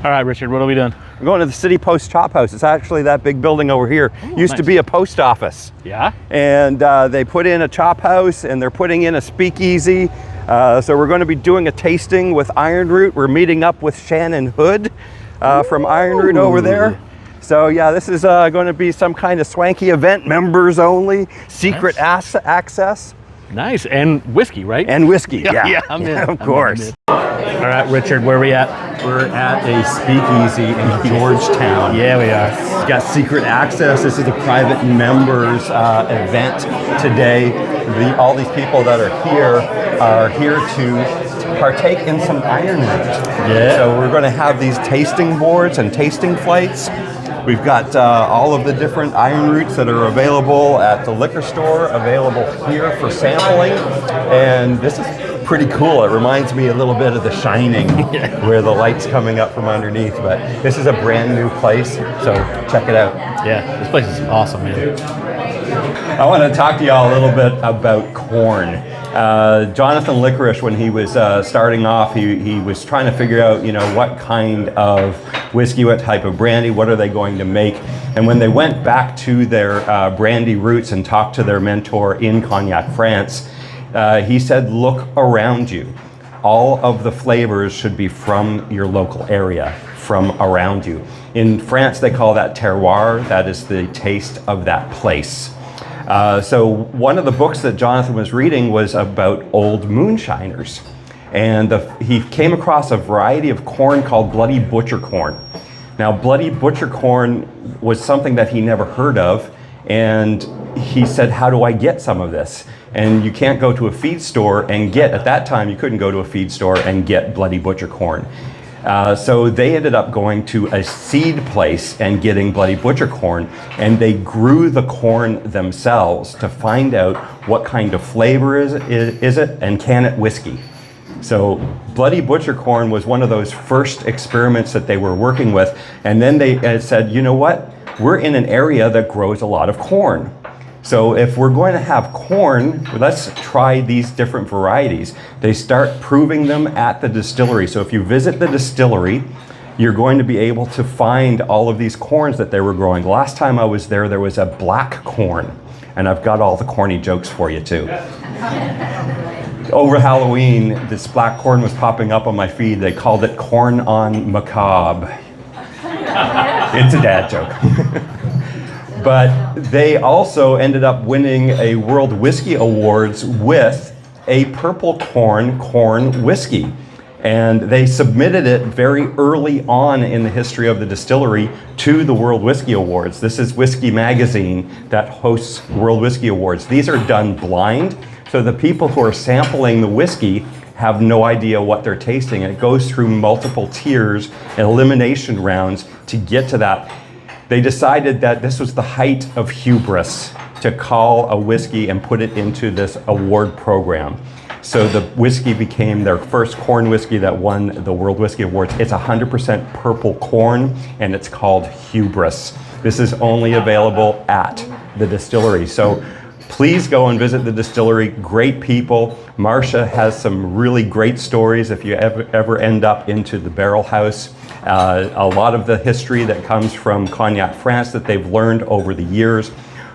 All right, Richard, what are we doing? We're going to the City Post Chop House. It's actually that big building over here. Used to be a post office. Yeah? And they put in a chop house and they're putting in a speakeasy. So we're going to be doing a tasting with Ironroot. We're meeting up with Shannon Hood from Ironroot over there. So yeah, this is going to be some kind of swanky event, members only, secret access. Nice, and whiskey, right? And whiskey, yeah. I'm in. Of course. All right, Richard, where are we at? We're at a speakeasy in Georgetown. Yeah, we are. It's got secret access. This is a private members event today. All these people that are here to partake in some Ironroot. Yeah. So we're going to have these tasting boards and tasting flights. We've got all of the different Ironroots that are available at the liquor store, available here for sampling. And this is pretty cool. It reminds me a little bit of The Shining, where the light's coming up from underneath. But this is a brand new place, so check it out. Yeah, this place is awesome, man. I want to talk to y'all a little bit about corn. Jonathan Licorice, when he was starting off, he was trying to figure out, what kind of whiskey, what type of brandy, what are they going to make? And when they went back to their brandy roots and talked to their mentor in Cognac, France, he said, look around you. All of the flavors should be from your local area, from around you. In France, they call that terroir. That is the taste of that place. So one of the books that Jonathan was reading was about old moonshiners. And he came across a variety of corn called bloody butcher corn. Now, bloody butcher corn was something that he never heard of. And he said, how do I get some of this? And you can't go to a feed store and get, at that time, you couldn't go to a feed store and get bloody butcher corn. So they ended up going to a seed place and getting bloody butcher corn, and they grew the corn themselves to find out what kind of flavor is it and can it whiskey. So bloody butcher corn was one of those first experiments that they were working with, and then they said, you know what, we're in an area that grows a lot of corn. So if we're going to have corn, let's try these different varieties. They start proving them at the distillery. So if you visit the distillery, you're going to be able to find all of these corns that they were growing. The last time I was there, there was a black corn. And I've got all the corny jokes for you too. Over Halloween, this black corn was popping up on my feed. They called it corn on macabre. It's a dad joke. But they also ended up winning a World Whiskey Awards with a purple corn whiskey. And they submitted it very early on in the history of the distillery to the World Whiskey Awards. This is Whiskey Magazine that hosts World Whiskey Awards. These are done blind, so the people who are sampling the whiskey have no idea what they're tasting. And it goes through multiple tiers and elimination rounds to get to that. They decided that this was the height of hubris to call a whiskey and put it into this award program. So the whiskey became their first corn whiskey that won the World Whiskey Awards. It's 100% purple corn, and it's called Hubris. This is only available at the distillery. So please go and visit the distillery. Great people. Marcia has some really great stories if you ever end up into the barrel house. A lot of the history that comes from Cognac, France that they've learned over the years.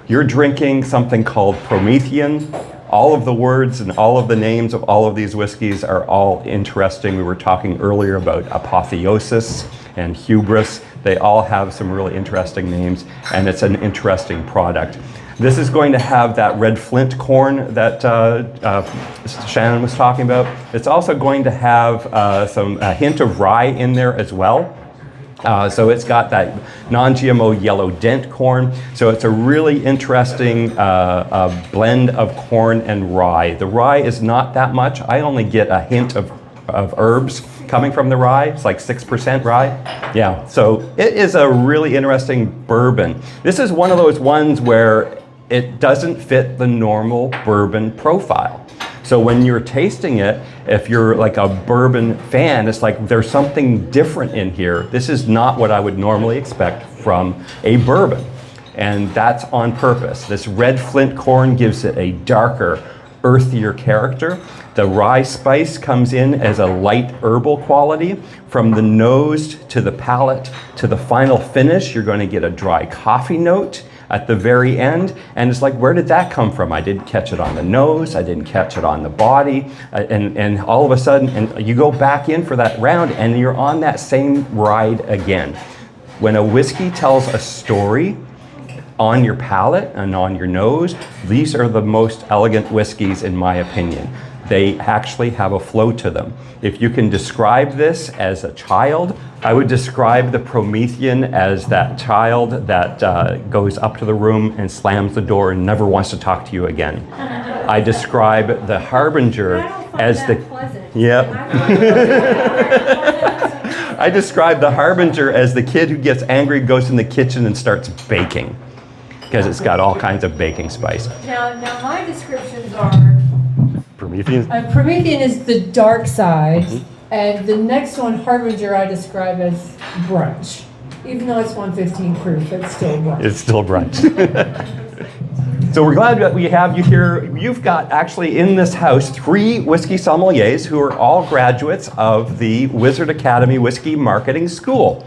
You're drinking something called Promethean. All of the words and all of the names of all of these whiskeys are all interesting. We were talking earlier about apotheosis and hubris. They all have some really interesting names, and it's an interesting product. This is going to have that red flint corn that Shannon was talking about. It's also going to have a hint of rye in there as well. So it's got that non-GMO yellow dent corn. So it's a really interesting blend of corn and rye. The rye is not that much. I only get a hint of herbs coming from the rye. It's like 6% rye. Yeah, so it is a really interesting bourbon. This is one of those ones where it doesn't fit the normal bourbon profile. So when you're tasting it, if you're like a bourbon fan, it's like there's something different in here. This is not what I would normally expect from a bourbon. And that's on purpose. This red flint corn gives it a darker, earthier character. The rye spice comes in as a light herbal quality. From the nose to the palate to the final finish, you're going to get a dry coffee note at the very end. And it's like, where did that come from? I didn't catch it on the nose, I didn't catch it on the body. And all of a sudden, and you go back in for that round and you're on that same ride again. When a whiskey tells a story on your palate and on your nose, these are the most elegant whiskeys in my opinion. They actually have a flow to them. If you can describe this as a child, I would describe the Promethean as that child that goes up to the room and slams the door and never wants to talk to you again. I describe the Harbinger as the... Yep. I describe the Harbinger as the kid who gets angry, goes in the kitchen and starts baking, because it's got all kinds of baking spice. Now my descriptions are... Promethean? Promethean is the dark side, and the next one, Harbinger, I describe as brunch. Even though it's 115 proof, it's still brunch. It's still brunch. So we're glad that we have you here. You've got actually in this house 3 whiskey sommeliers who are all graduates of the Wizard Academy Whiskey Marketing School.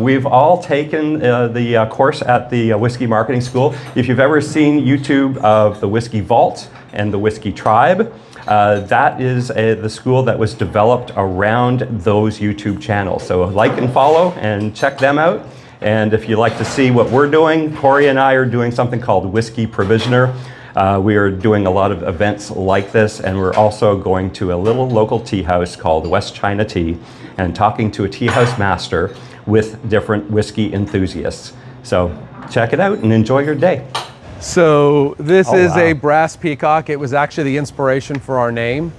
We've all taken the course at the Whiskey Marketing School. If you've ever seen YouTube of the Whiskey Vault and the Whiskey Tribe, that is the school that was developed around those YouTube channels. So like and follow and check them out. And if you'd like to see what we're doing, Cory and I are doing something called Whiskey Provisioner. We are doing a lot of events like this, and we're also going to a little local tea house called West China Tea and talking to a tea house master with different whiskey enthusiasts. So check it out and enjoy your day. So this is a brass peacock. It was actually the inspiration for our name,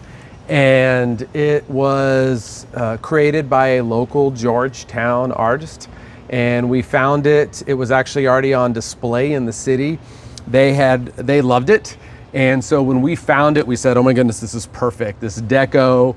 and it was created by a local Georgetown artist, and we found it. It was actually already on display in the city. They loved it, and so when we found it, we said, oh my goodness, this is perfect, this deco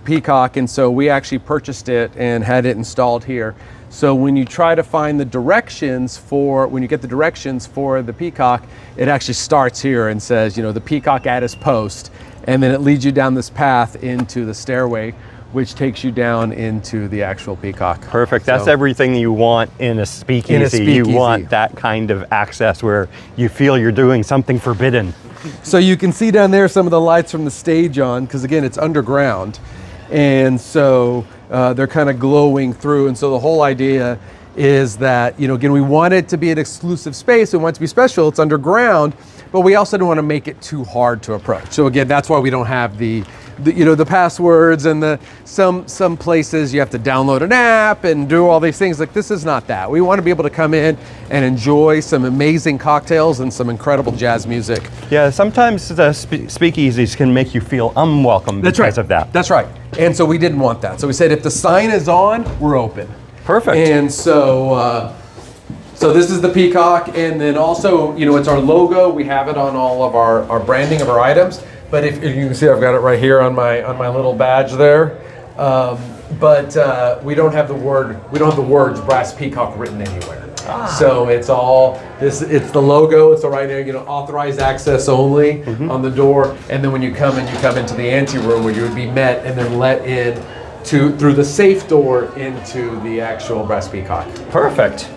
peacock. And so we actually purchased it and had it installed here. So when you try to find the directions when you get the directions for the peacock, it actually starts here and says, the peacock at his post, and then it leads you down this path into the stairway, which takes you down into the actual peacock. Perfect. That's everything you want in a speakeasy. You want that kind of access where you feel you're doing something forbidden. So you can see down there some of the lights from the stage on, because again, it's underground. And so they're kind of glowing through. And so the whole idea is that, again, we want it to be an exclusive space. We want it to be special. It's underground, but we also don't want to make it too hard to approach. So again, that's why we don't have the passwords and some places you have to download an app and do all these things. Like, this is not that. We want to be able to come in and enjoy some amazing cocktails and some incredible jazz music. Yeah, sometimes the speakeasies can make you feel unwelcome because of that. That's right. And so we didn't want that. So we said, if the sign is on, we're open. Perfect. And so so this is the peacock, and then also, it's our logo. We have it on all of our branding of our items. But if you can see, I've got it right here on my little badge there. But we don't have the words brass peacock written anywhere. So it's all this. It's the logo. It's right there. Authorized access only on the door. And then when you come into the ante room where you would be met and then let in through the safe door into the actual brass peacock. Perfect.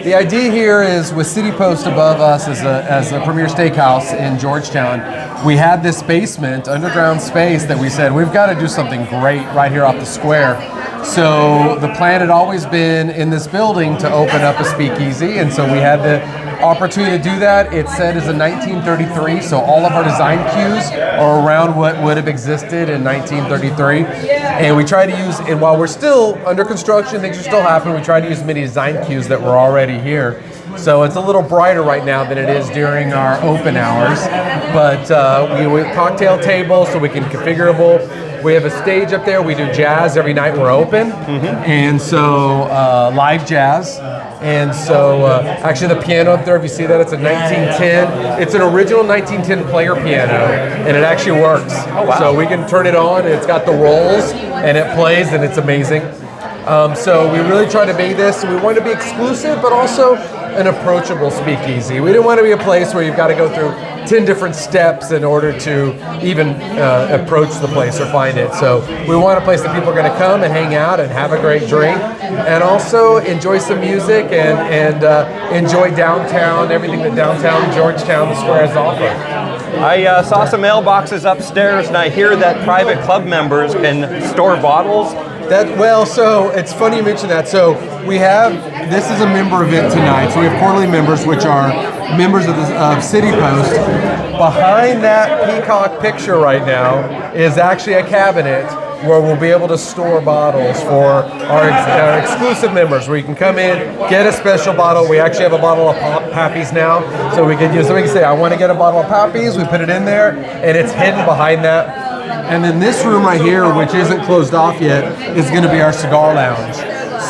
The idea here is, with City Post above us as a premier steakhouse in Georgetown, we had this basement, underground space, that we said, we've got to do something great right here off the square. So the plan had always been in this building to open up a speakeasy, and so we had the opportunity to do that. It said it's a 1933, so all of our design cues are around what would have existed in 1933. And we try to use, and while we're still under construction, things are still happening, we try to use many design cues that were already here. So it's a little brighter right now than it is during our open hours. But we have cocktail tables, so we can configurable. We have a stage up there. We do jazz every night we're open. And so live jazz. And so actually the piano up there, if you see that, it's a 1910. It's an original 1910 player piano, and it actually works. Oh, wow. So we can turn it on, and it's got the rolls, and it plays, and it's amazing. So we really try to make this. We want to be exclusive, but also an approachable speakeasy. We didn't want to be a place where you've got to go through 10 different steps in order to even approach the place or find it. So we want a place that people are going to come and hang out and have a great drink, and also enjoy some music and enjoy downtown, everything that downtown Georgetown, the square, has to offer. I saw some mailboxes upstairs, and I hear that private club members can store bottles. So it's funny you mention that. So we have, this is a member event tonight. So we have quarterly members, which are members of City Post. Behind that Peacock picture right now is actually a cabinet where we'll be able to store bottles for our exclusive members, where you can come in, get a special bottle. We actually have a bottle of Pappies now, so we can use. So we can say, I want to get a bottle of Pappies. We put it in there, and it's hidden behind that. And then this room right here, which isn't closed off yet, is going to be our cigar lounge.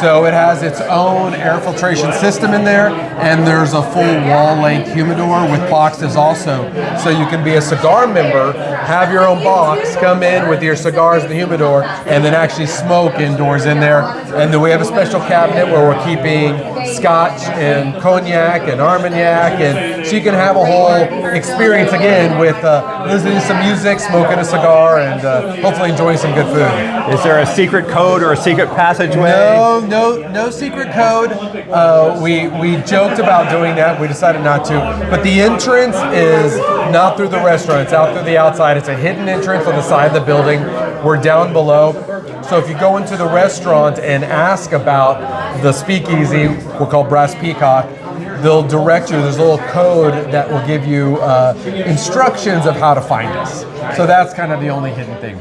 So it has its own air filtration system in there, and there's a full wall-length humidor with boxes also. So you can be a cigar member, have your own box, come in with your cigars in the humidor, and then actually smoke indoors in there. And then we have a special cabinet where we're keeping scotch and cognac and armagnac, and so you can have a whole experience again with listening to some music, smoking a cigar, and hopefully enjoying some good food. Is there a secret code or a secret passageway? No secret code. We joked about doing that. We decided not to. But the entrance is not through the restaurant. It's out through the outside. It's a hidden entrance on the side of the building. We're down below. So if you go into the restaurant and ask about the Speakeasy, we'll call Brass Peacock, they'll direct you. There's a little code that will give you instructions of how to find us. So that's kind of the only hidden thing.